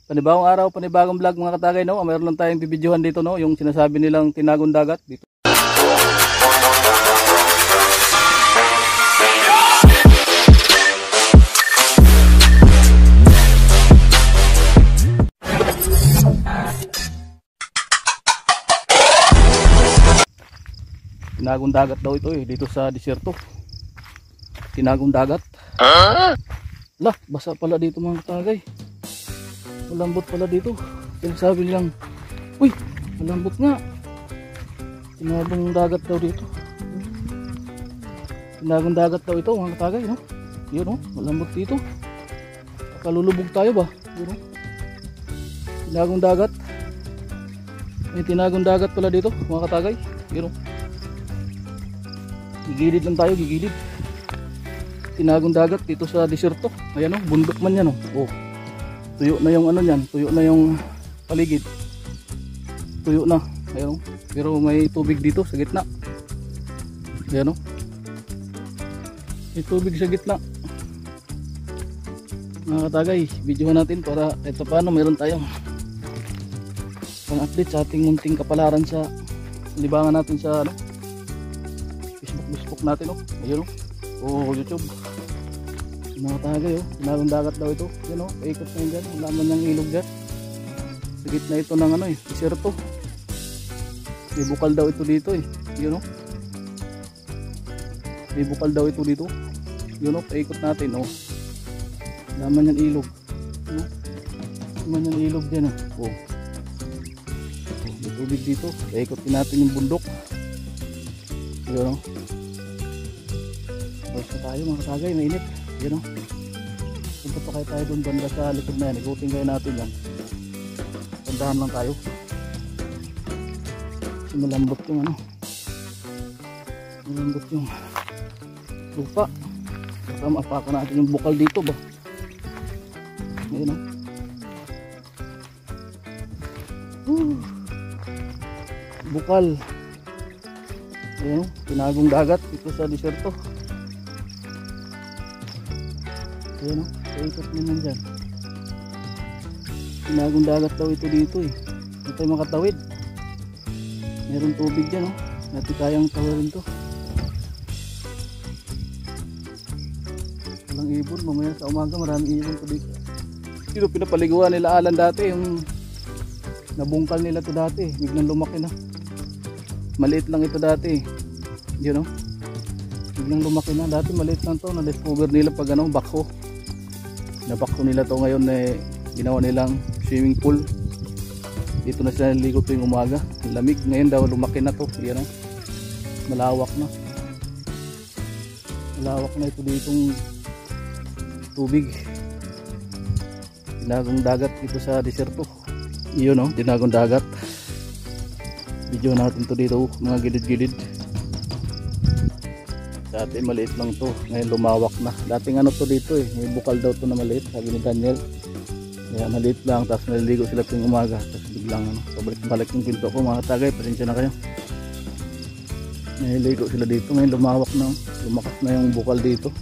Panibagong araw, panibagong vlog mga katagay, no? Mayroon lang tayong bibidyohan dito, no? Yung sinasabi nilang tinagong dagat dito. Tinagong dagat daw ito dito sa disyerto. Tinagong dagat. Lah, basa pala dito mga katagay. Malambot pala dito. Sinasabi nilang, uy, malambot nga. Tinagong dagat daw dito. Tinagong dagat daw ito mga katagay, no? Yun, no? Malambot dito. Kalulubog tayo ba? Yun, no? Tinagong dagat. May tinagong dagat pala dito mga katagay. Yun, no? Gigilid lang tayo, gigilid. Tinagong dagat dito sa disyerto. Ayan, no? Bundok man yan, no? Oh. Tuyo na yung ano niyan, tuyo na yung paligid. Tuyo na, ayun. Pero may tubig dito sa gitna. Ayun, may tubig sa gitna. Mga katagay, videohan natin para ito paano mayroon tayong pang-update sa ating munting kapalaran sa libangan natin sa ano, Facebook natin, ayun, YouTube. Mga tagay, tinagong dagat daw ito. Yan, paikot na yun dyan. Wala man yung ilog dyan. Sa gitna ito ng ano, disyerto. May bukal daw ito dito Yun, may bukal daw ito dito. Yun, paikot natin, Wala man yung ilog. Wala man yung ilog dyan, may tubig dito. Paikotin natin yung bundok. Yun, Basta tayo mga katagay, mainit. Yun, punta pa kayo tayo doon banda sa likod na yan. Ikutin kayo natin yan. Tandahan lang tayo. Kasi malambot yung ano. Malambot yung lupa. Baka maapakan natin yung bukal dito ba. Ayun, bukal. Ayun, tinagong dagat ito sa disyerto. Ayan, paikot naman dyan. Tinagong dagat daw ito dito Hindi tayo makatawid. Meron tubig dyan, Natin kayang tawirin to. Walang ibon. Mamaya sa umaga maraming ibon to dito. Dito pinapaliguan nila Alan dati. Yung nabungkal nila to dati. Biglang lumaki na. Maliit lang ito dati. Yun, biglang lumaki na. Dati maliit lang to. Na-discover nila pag bakho. Nabakto nila to ngayon ginawa nilang swimming pool. Dito na sila naligo tuwing umaga. Lamig ngayon daw, lumaki na to. Yan, malawak na. Malawak na ito ditong tubig. Tinagong dagat dito sa disyerto. Yun, tinagong dagat. Video natin to dito, mga gilid-gilid. Dati maliit lang to, ngayon lumawak na. Dating ano to dito may bukal daw to na maliit, sabi ni Daniel. Kaya maliit lang, tapos naliligo sila tuwing umaga. Tapos biglang pabalik-balik yung pinto ko mga tagay, pasensya na kayo. Naliligo sila dito, ngayon lumawak na. Lumakas na yung bukal dito.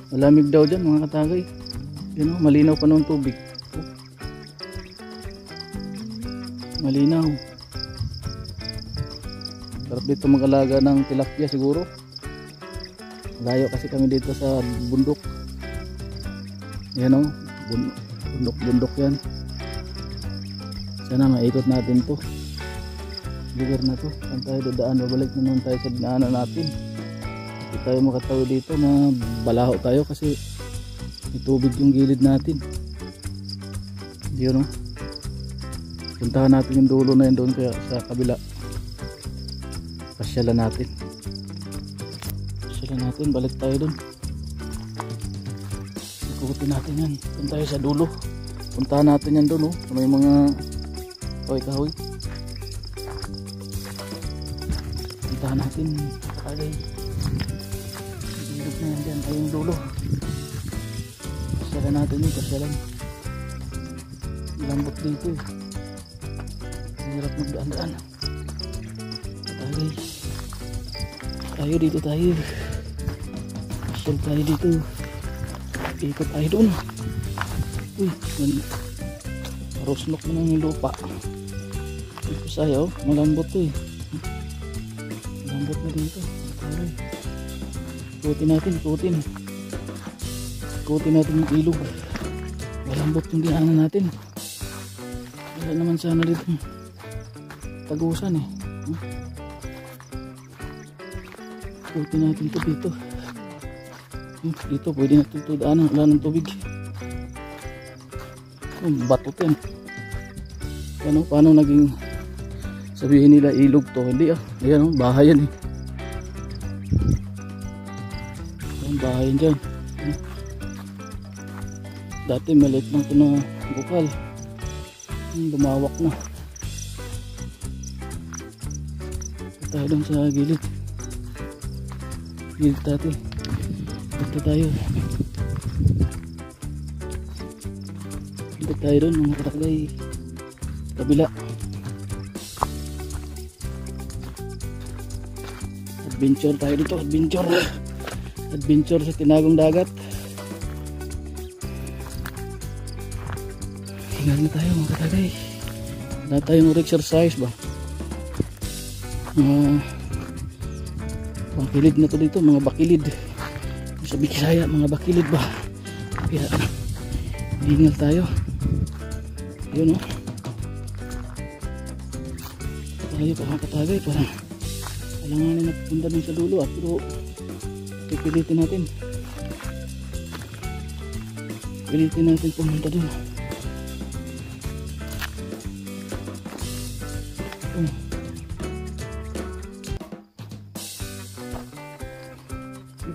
Malamig daw dyan mga katagay. Yun, malinaw pa ng tubig. Malinaw. Sarap dito mag-alaga ng tilapia siguro. Layo kasi kami dito sa bundok. Yan, bundok yan. Sana maikot natin to lugar na to. Saan tayo dadaan? Babalik na naman tayo sa dinaanan natin. Hindi tayo makatawi dito na balaho tayo kasi may tubig yung gilid natin. Yun, puntahan natin yung dulo na yun doon kaya sa kabila. Pasyalan natin, balik tayo dun. Ikutin natin yan, punta tayo sa dulo. Puntahan natin yan dun, may mga kahoy. Puntahan natin kagay. Ilog na yan dyan, ay yung dulo. Pasyalan natin yun, pasyalan. Lambot dito hirap magdaan-daan. Tayo dito tayo. Pasyal tayo dito. Ikot tayo doon. Uy, parusnok mo lang yung lupa. Ito sa'yo, malambot to eh. Malambot na dito. Ikutin natin, ikutin. Ikutin natin yung ilog. Malambot yung dinaanan natin. Wala naman sana dito tagusan eh. Ikutin natin to dito. Dito pwede na ito daanan. Wala ng tubig. Bato yan. Ano, paano naging sabihin nila ilog to? Hindi ah. Ayan oh, bahay yan eh. Ayan, bahay yan dyan. Dati maliit lang ito na bukal. Lumawak na. Tayo doon sa gilid. Gilid dati. Dito tayo. Dito tayo doon mga katakday. Kabila. Adventure tayo dito. Adventure. Adventure sa tinagong dagat. Hingal na tayo mga katakday. Wala tayong exercise ba? Bakilid na to dito. Mga bakilid. Sa Bisaya, mga bakilid ba? Kaya hingal tayo. Yun o. Tayo pa mga katagay. Parang alanganin na punta dun sa dulo ah. Pero pipilitin natin. Pilitin natin pumunta dun.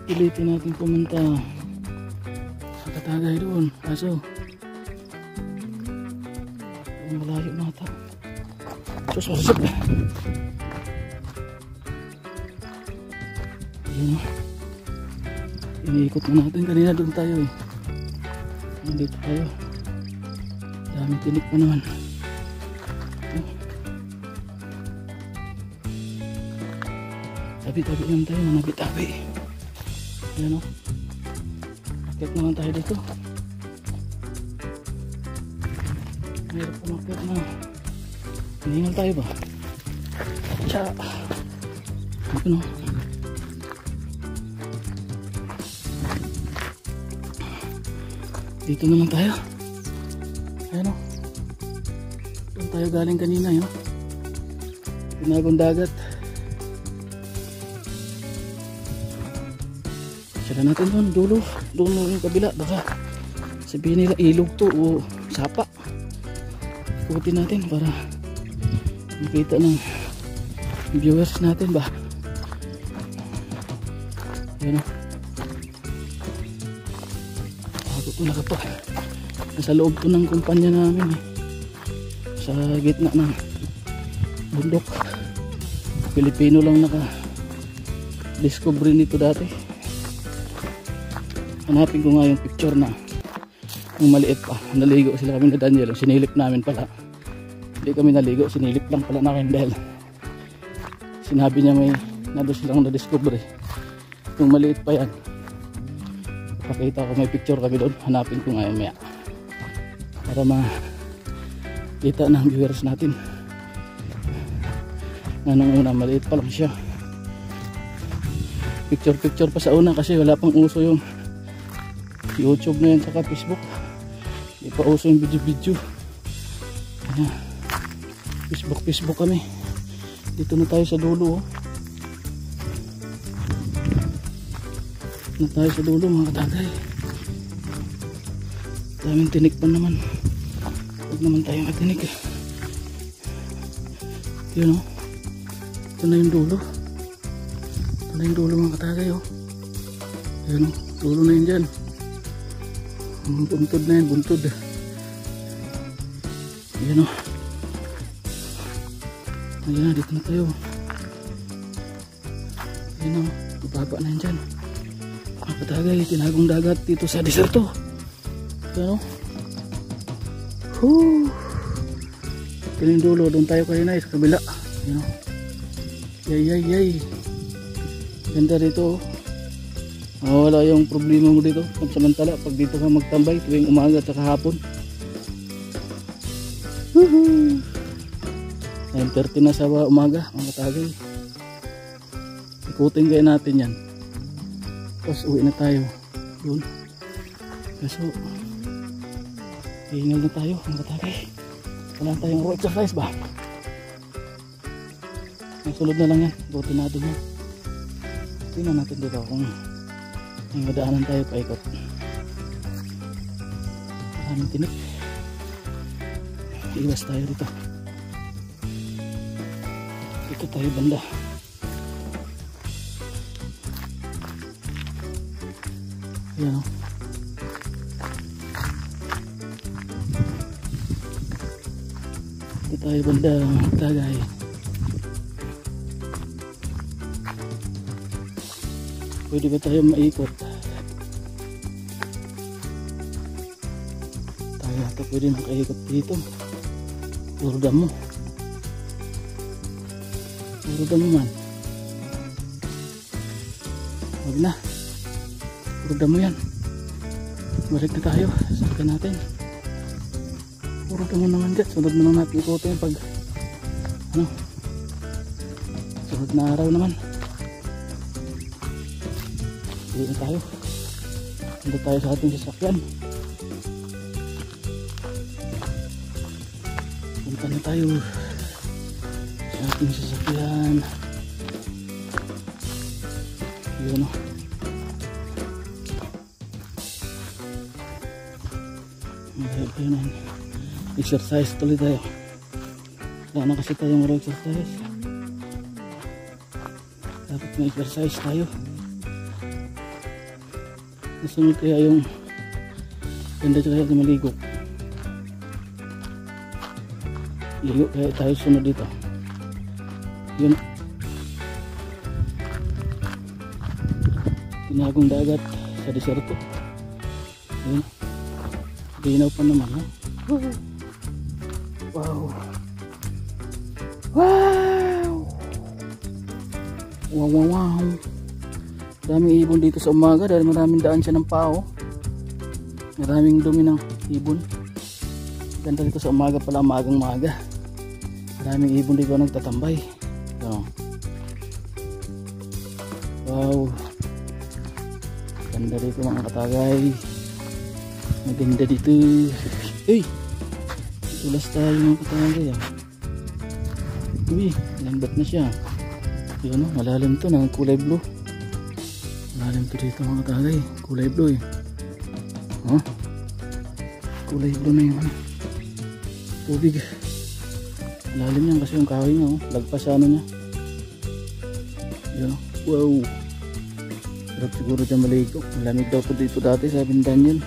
Pilitin natin pumunta sa katagay doon. Kaso malayo na ata. Susok. Ayan o. Iniikot na natin. Kanina doon tayo eh. Nandito tayo. Daming tinik pa naman. Tabi-tabi naman tayo. Manabi-tabi. Ayan o. Akit naman tayo dito. Mayroon pumakit na. Hiningal tayo ba? Tsa. Ano? Dito naman tayo. Ayan o. Doon tayo galing kanina yun. Tinagong dagat. Sila natin doon. Dulo. Doon yung kabila. Baka sabihin nila ilog to o sapa. Ikutin natin para makita ng viewers natin ba. Ayan o. Bago ito nakato. Nasa loob to ng kumpanya namin eh. Sa gitna ng bundok. Pilipino lang naka-discover nito dati. Hanapin ko nga yung picture na yung maliit pa. Naligo sila kami na Daniel. Sinilip namin pala. Hindi kami naligo. Sinilip lang pala namin dahil sinabi niya may nado silang na-discover eh. Yung maliit pa yan. Pakita ko may picture kami doon. Hanapin ko ngayon maya. Para makita ng viewers natin. Nung una maliit pa lang siya. Picture pa sa una kasi wala pang uso yung YouTube na yan saka Facebook. Hindi pa uso yung video. Ayan. Facebook kami. Dito na tayo sa dulo. Dito na tayo sa dulo mga katagay. Daming tinik pa naman. Huwag naman tayo matinik eh. Yun o. Ito na yung dulo. Ito na yung dulo mga katagay o. Yun o. Dulo na yun dyan. Buntod na yan, buntod. Ayan o. Ayan, dito na tayo. Ayan o, bababa na yan dyan. Mga katagay, tinagong dagat dito sa deserto. Ayan o. Ito yung dulo, doon tayo kanina sa kabila. Ayan o. Yay. Ganda dito o. Mawala yung problema mo dito pansamantala pag dito ka magtambay tuwing umaga at saka hapon. 9:30 na sa umaga mga katagay. Ikutin kayo natin yan. Tapos uwi na tayo. Yun. Kaso hingal na tayo mga katagay. Wala tayong raw exercise ba? Nasulod na lang yan. Rutinado na. Tingnan natin dito kung may madaanan tayo paikot. Maraming tinik. Iwas tayo dito. Dito tayo banda. Ayan o. Dito tayo banda. Tagay. Pwede ba tayo maikot? Tayo ata pwede nakaikot dito. Puro damo. Puro damo man. Huwag na. Puro damo yan. Balik na tayo. Sakyan natin. Puro damo naman dyan. Sunod na lang natin ikotin pag ano. Sunod na araw naman. Uwi na tayo. Punta tayo sa ating sasakyan. Punta na tayo sa ating sasakyan. Yun o. Exercise tuloy tayo. Wala na kasi tayo maro exercise. Dapat may exercise tayo. Nasunod kaya yung ganda kaya tayo maligo. Ligo kaya tayo sunod dito. Yun. Tinagong dagat sa deserto. Yun. Dinaw pa naman ha. Wow. Wow. Wow wow wow. Daming ibon dito sa umaga dahil maraming daan siya ng pao. Maraming dumi ng ibon. Ganda dito sa umaga pala, umagang maga. Maraming ibon dito nagtatambay. So, wow. Ganda dito mga katagay. Maganda dito. Uy! Tulas tayo mga katagay. Uy, lambat na siya. Yun o, malalim to, ng kulay blue. Malalim to dito mga katagay. Kulay blue eh. Oh, kulay blue na yung tubig. Malalim yan kasi yung kahoy niya oh. Lagpas sa ano niya. Yun o. Wow. Sarap siguro dyan maligo. Malamig daw po dito dati sabi ni Daniel.